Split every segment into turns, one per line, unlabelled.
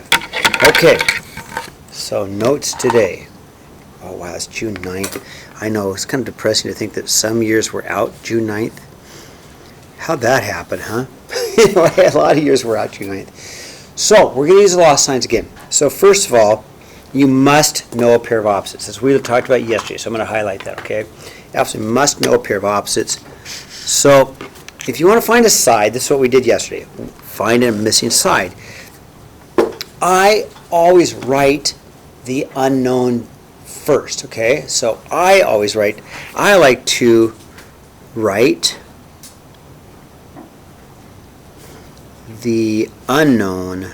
35. Okay, so notes today. Oh wow, it's June 9th. I know, it's kind of depressing to think that some years were out June 9th. How'd that happen, huh? A lot of years were out June 9th. So, we're going to use the law of sines again. So, first of all, you must know a pair of opposites, as we talked about yesterday. So, I'm going to highlight that, okay? Absolutely must know a pair of opposites. So, if you want to find a side, this is what we did yesterday. Find a missing side. I always write the unknown first, okay? So, I like to write the unknown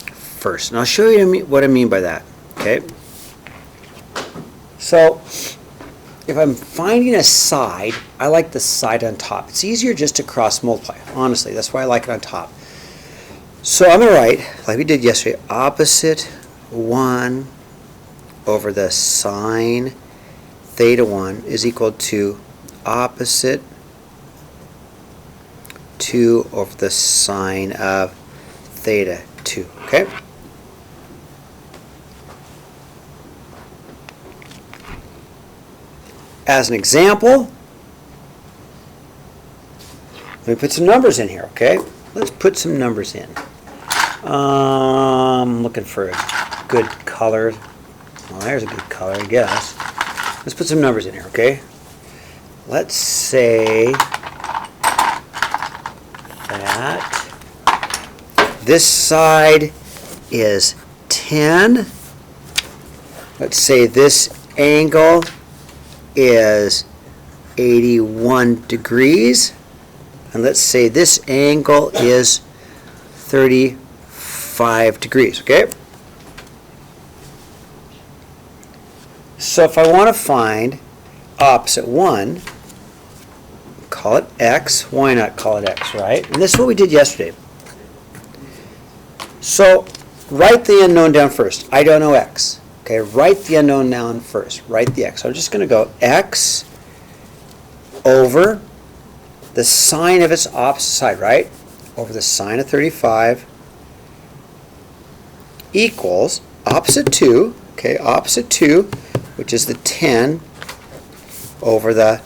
first. And I'll show you what I mean by that, okay? So, if I'm finding a side, I like the side on top. It's easier just to cross multiply, honestly. That's why I like it on top. So I'm going to write, like we did yesterday, opposite 1 over the sine theta 1 is equal to opposite 2 over the sine of theta 2, okay? As an example, let me put some numbers in here, okay? Let's put some numbers in. I'm looking for a good color. Well, there's a good color, I guess. Let's put some numbers in here, okay? Let's say that this side is 10. Let's say this angle is 81 degrees. And let's say this angle is 35 degrees, okay? So if I want to find opposite 1, call it x. Why not call it x, right? And this is what we did yesterday. So write the unknown down first. I don't know x. Okay, write the unknown down first. Write the x. So I'm just going to go x over the sine of its opposite side, right? Over the sine of 35 equals opposite 2, okay, opposite 2, which is the 10 over the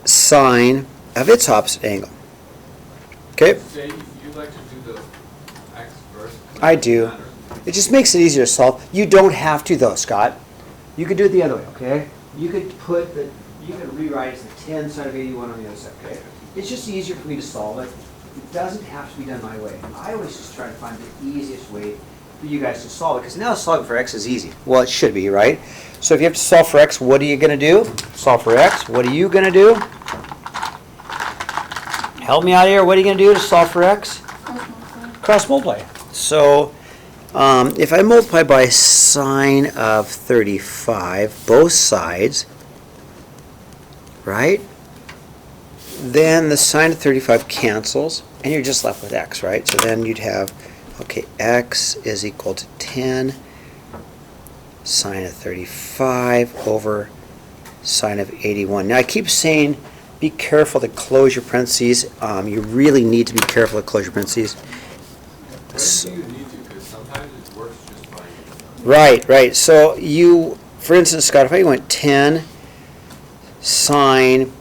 sine of its opposite angle. Okay?
Say you like to do the x first?
I do. It just makes it easier to solve. You don't have to though, Scott. You could do it the other way, okay? You could rewrite it as the 10 sine of 81 on the other side, okay? It's just easier for me to solve it. It doesn't have to be done my way. I always just try to find the easiest way for you guys to solve it, because now solving for x is easy. Well, it should be, right? So if you have to solve for x, what are you going to do? Solve for x. What are you going to do? Help me out here. What are you going to do to solve for x? Cross multiply. So if I multiply by sine of 35, both sides, right? Then the sine of 35 cancels, and you're just left with x, right? So then you'd have, okay, x is equal to 10 sine of 35 over sine of 81. Now I keep saying be careful to close your parentheses. You really need to be careful to close your parentheses.
When do you need to? Because sometimes it works just fine.
Right. So you, for instance, Scott, if I went 10 sine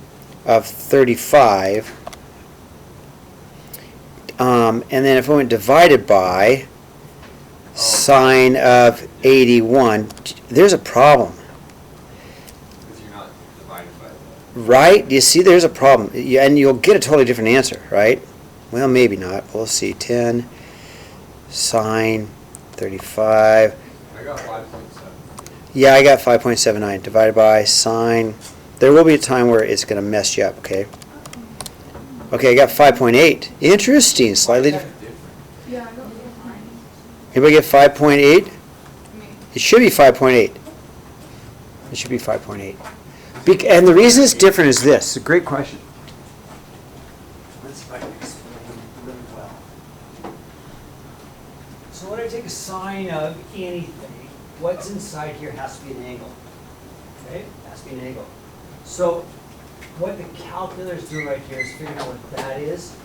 of 35, and then if I went divided by sine of 81, there's a problem.
Because you're not divided by that.
Right? You see, there's a problem. And you'll get a totally different answer, right? Well, maybe not. We'll see. 10 sine 35.
I got 5.7.
Yeah, I got 5.79 divided by sine. There will be a time where it's going to mess you up, okay? Okay, I got 5.8. Interesting. Slightly different.
Yeah, I got 5.
Anybody get 5.8? It should be 5.8. It should be 5.8. And the reason it's different is this. It's a great question. Let's see if I can explain really well. So when I take a sine of anything, what's inside here has to be an angle. Okay? Has to be an angle. So what the calculator's doing right here is figuring out what that is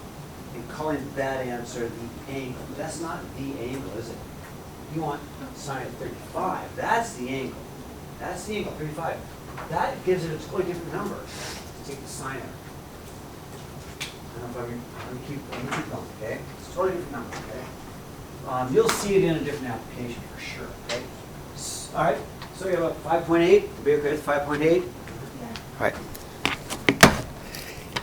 and calling that answer the angle. That's not the angle, is it? You want sine of 35. That's the angle. That's the angle, 35. That gives it a totally different number. Let's take the sine of it. I don't know if let me keep going, okay? It's a totally different number, okay? You'll see it in a different application for sure, okay? All right, so you have a 5.8. Be okay with 5.8?
Yeah.
All right.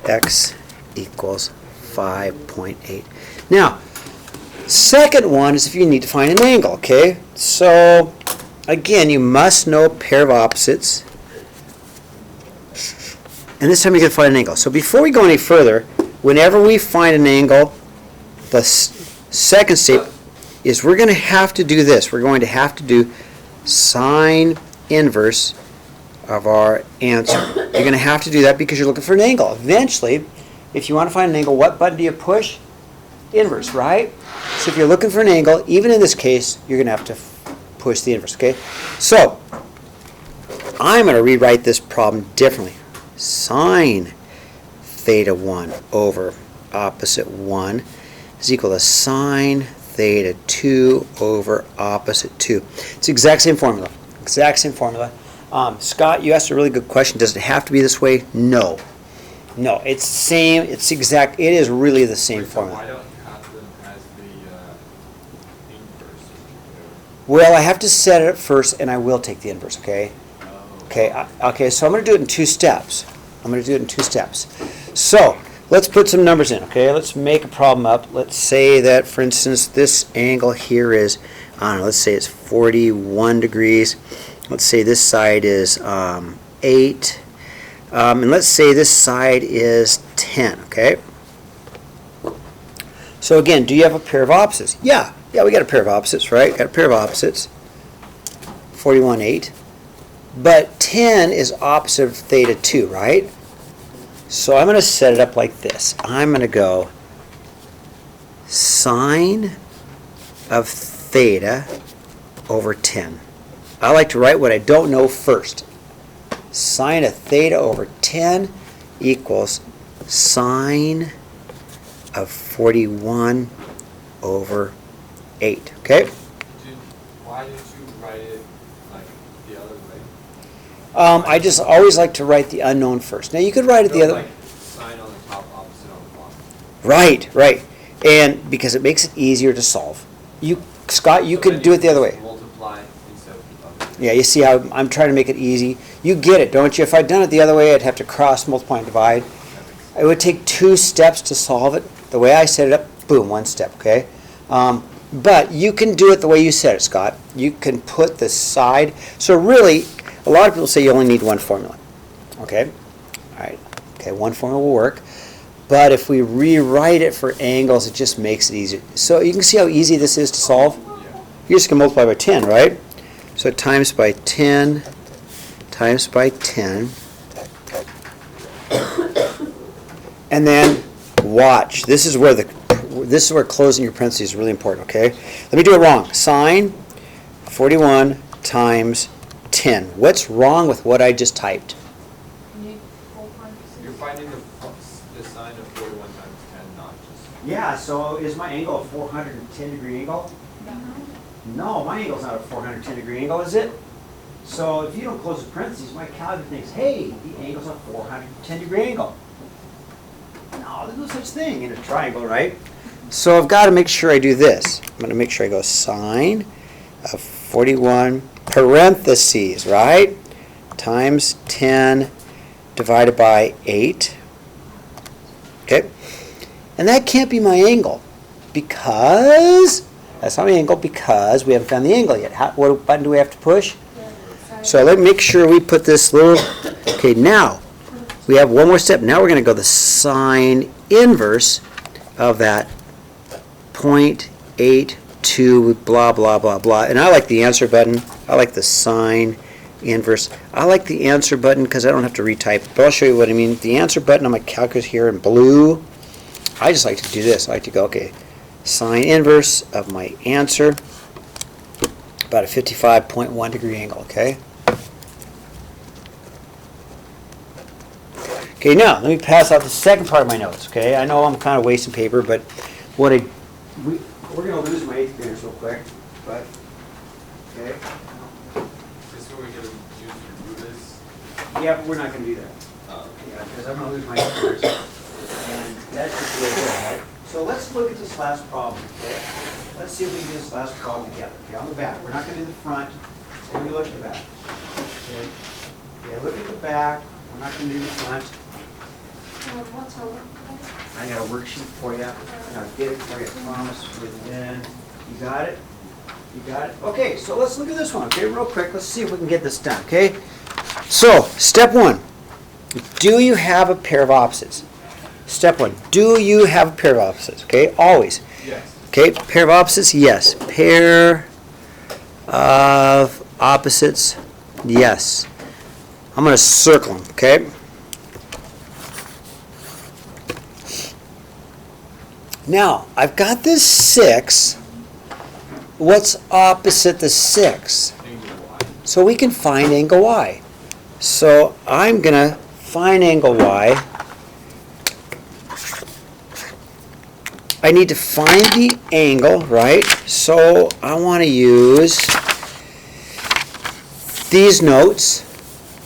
X equals 5.8. Now, second one is if you need to find an angle, okay? So, again, you must know a pair of opposites. And this time you're going to find an angle. So before we go any further, whenever we find an angle, the second step is we're going to have to do this. We're going to have to do sine inverse of our answer. You're going to have to do that because you're looking for an angle. Eventually, if you want to find an angle, what button do you push? Inverse, right? So if you're looking for an angle, even in this case, you're going to have to push the inverse, okay? So, I'm going to rewrite this problem differently. Sine theta 1 over opposite 1 is equal to sine theta 2 over opposite 2. It's the exact same formula. Exact same formula. Scott, you asked a really good question. Does it have to be this way? No. No, it's the same. It's exact. It is really the same
Wait, so
formula.
why don't you have them as the inverse?
Well, I have to set it up first, and I will take the inverse, okay?
Oh.
Okay, so I'm going to do it in two steps. So, let's put some numbers in, okay? Let's make a problem up. Let's say that, for instance, this angle here is, I don't know, let's say it's 41 degrees. Let's say this side is 8. And let's say this side is 10, okay? So again, do you have a pair of opposites? Yeah, we got a pair of opposites, right? Got a pair of opposites. 41, 8. But 10 is opposite of theta 2, right? So I'm going to set it up like this. I'm going to go sine of theta over 10. I like to write what I don't know first. Sine of theta over 10 equals sine of 41 over 8. Okay?
Why didn't you write it like the other way?
I just always like to write the unknown first. Now you could write it the other way.
Like sine on the top, opposite on the bottom.
Right. And because it makes it easier to solve. Scott, you
So
could
then
do it the other way.
just multiply instead of dividing.
Yeah, you see how I'm trying to make it easy. You get it, don't you? If I'd done it the other way, I'd have to cross, multiply, and divide.
That makes sense.
It would take 2 steps to solve it. The way I set it up, boom, 1 step, okay? But you can do it the way you said it, Scott. You can put the side. So really, a lot of people say you only need one formula, okay? All right, okay, one formula will work. But if we rewrite it for angles, it just makes it easier. So you can see how easy this is to solve.
Yeah.
You're just going to multiply by 10, right? So times by 10 times by 10. And then watch. This is where closing your parentheses is really important, okay? Let me do it wrong. Sine 41 times 10. What's wrong with what I just typed?
You need full parentheses.
You're finding the sine of 41 times 10, not just.
Yeah, so is my angle a 410 degree angle? No, my angle's not a 410 degree angle, is it? So if you don't close the parentheses, my calculator thinks, hey, the angle's a 410 degree angle. No, there's no such thing in a triangle, right? So I've got to make sure I do this. I'm going to make sure I go sine of 41 parentheses, right? Times 10 divided by 8. Okay? And that can't be my angle because, that's not my angle because we haven't found the angle yet. What button do we have to push? So let me make sure we put this little, okay, now we have one more step. Now we're going to go the sine inverse of that 0.82 blah, blah, blah, blah. And I like the answer button. I like the sine inverse. I like the answer button because I don't have to retype it. But I'll show you what I mean. The answer button on my calculator here in blue, I just like to do this. I like to go, okay, sine inverse of my answer, about a 55.1 degree angle, okay? Okay, now, let me pass out the second part of my notes, okay? I know I'm kind of wasting paper, but we're going to lose my 8th graders real quick, but, okay?
Just so we can use your rulers.
Yeah, but we're not going to do that.
Oh,
Yeah, because I'm going to lose my 8th graders. And that's just the way it is, right? So let's look at this last problem, okay? Let's see if we can do this last problem together. Okay, on the back. We're not going to do the front. So we look at the back. Okay? Yeah, look at the back. We're not going to do the front.
What's our work?
I got a worksheet for you. I'll get it for you, I promise, within. You got it? You got it? Okay, so let's look at this one, okay, real quick. Let's see if we can get this done, okay? So, step one. Do you have a pair of opposites? Step one. Do you have a pair of opposites? Okay, always.
yes.
Okay, pair of opposites, yes. Pair of opposites, yes. I'm going to circle them, okay? Now, I've got this 6. What's opposite the 6?
Angle Y.
So we can find angle y. So I'm going to find angle y. I need to find the angle, right? So I want to use these notes.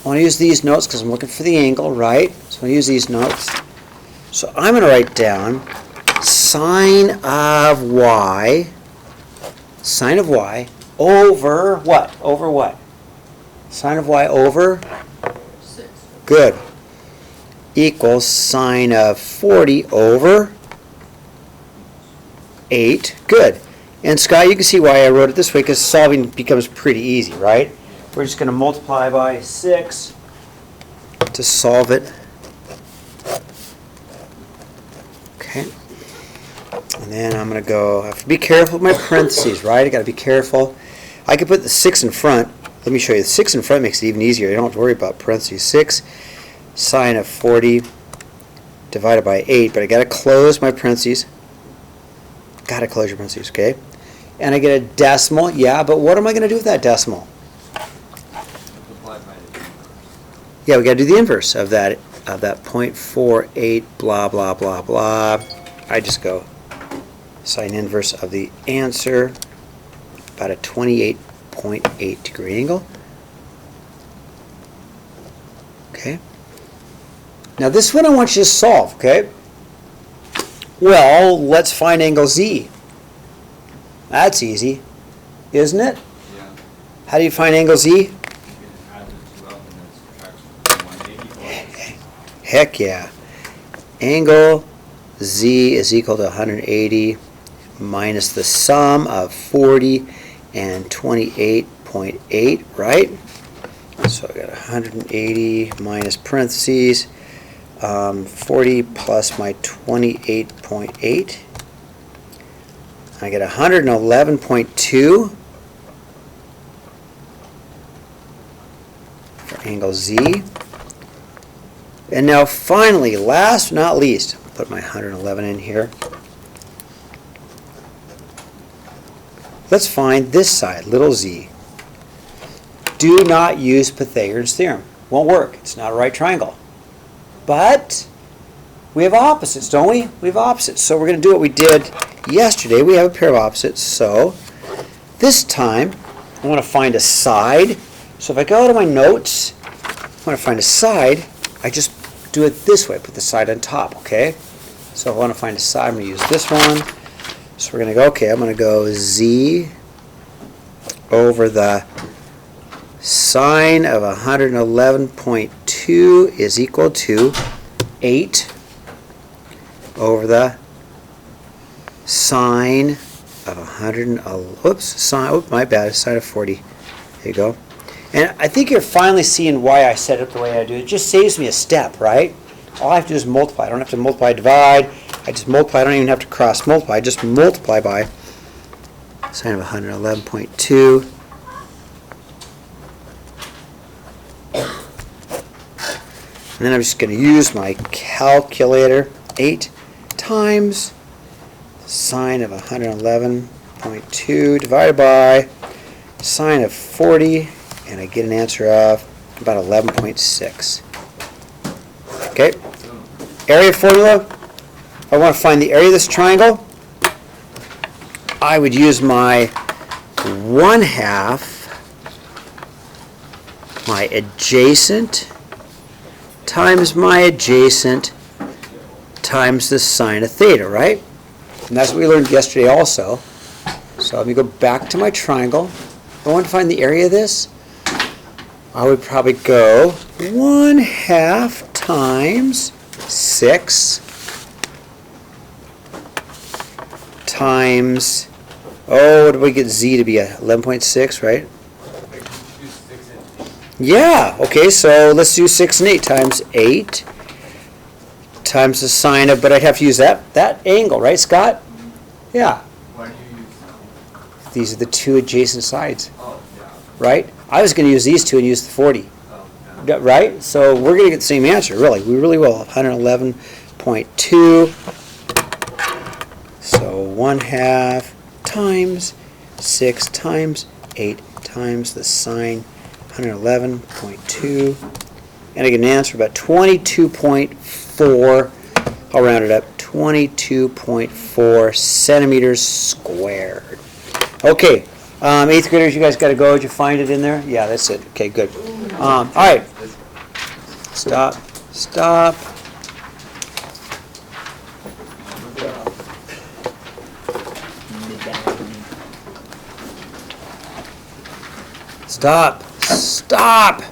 I want to use these notes because I'm looking for the angle, right? So I use these notes. So I'm going to write down sine of y over what? Over what? Sine of y over?
6.
Good. Equals sine of 40 over 8. Good. And Scott, you can see why I wrote it this way, because solving becomes pretty easy, right? We're just going to multiply by 6 to solve it. Okay. And then I'm going to go, I have to be careful with my parentheses, right? I got to be careful. I could put the 6 in front. Let me show you. The 6 in front makes it even easier. You don't have to worry about parentheses. 6 sine of 40 divided by 8. But I got to close my parentheses. Got to close your parentheses, okay? And I get a decimal. Yeah, but what am I going to do with that decimal?
Multiply by the inverse.
Yeah, we got to do the inverse of that 0.48 blah, blah, blah, blah. I just go sine inverse of the answer, about a 28.8 degree angle. Okay. Now this one I want you to solve, okay? Well, let's find angle Z. That's easy, isn't it?
Yeah.
How do you find angle Z?
You can add the 2 up and then subtract 180.
Heck yeah. Angle Z is equal to 180 minus the sum of 40 and 28.8, right? So I got 180 minus parentheses, 40 plus my 28.8. I get 111.2 for angle Z. And now finally, last but not least, I'll put my 111 in here. Let's find this side, little z. Do not use Pythagoras' theorem. Won't work. It's not a right triangle. But we have opposites, don't we? We have opposites. So we're going to do what we did yesterday. We have a pair of opposites. So this time, I want to find a side. So if I go to my notes, I want to find a side. I just do it this way. Put the side on top, okay? So if I want to find a side, I'm going to use this one. So we're going to go, okay, I'm going to go z over the sine of 111.2 is equal to 8 over the sine of 111, my bad, sine of 40. There you go. And I think you're finally seeing why I set it the way I do. It just saves me a step, right? All I have to do is multiply. I don't have to multiply, divide. I just multiply. I don't even have to cross multiply. I just multiply by sine of 111.2. And then I'm just going to use my calculator. 8 times sine of 111.2 divided by sine of 40. And I get an answer of about 11.6. Okay? area formula, if I want to find the area of this triangle, I would use my 1/2 my adjacent times my adjacent times the sine of theta, right? And that's what we learned yesterday also. So let me go back to my triangle. If I want to find the area of this, I would probably go 1/2 times 6 times, what did we get z to be? 11.6, right? Yeah, okay, so let's do 6 and 8 times 8 times the sine of, but I'd have to use that angle, right, Scott? Yeah.
Why do you use
These are the two adjacent sides,
Oh, yeah.
right? I was going to use these two and use the 40,
Oh, yeah.
right? So we're going to get the same answer, really. We really will. 111.2. So 1/2 times 6 times 8 times the sine 111.2. And I get an answer about 22.4, I'll round it up, 22.4 centimeters squared. Okay, 8th graders, you guys got to go. Did you find it in there? Yeah, that's it. Okay, good. All right. Stop. Stop. Stop. Stop.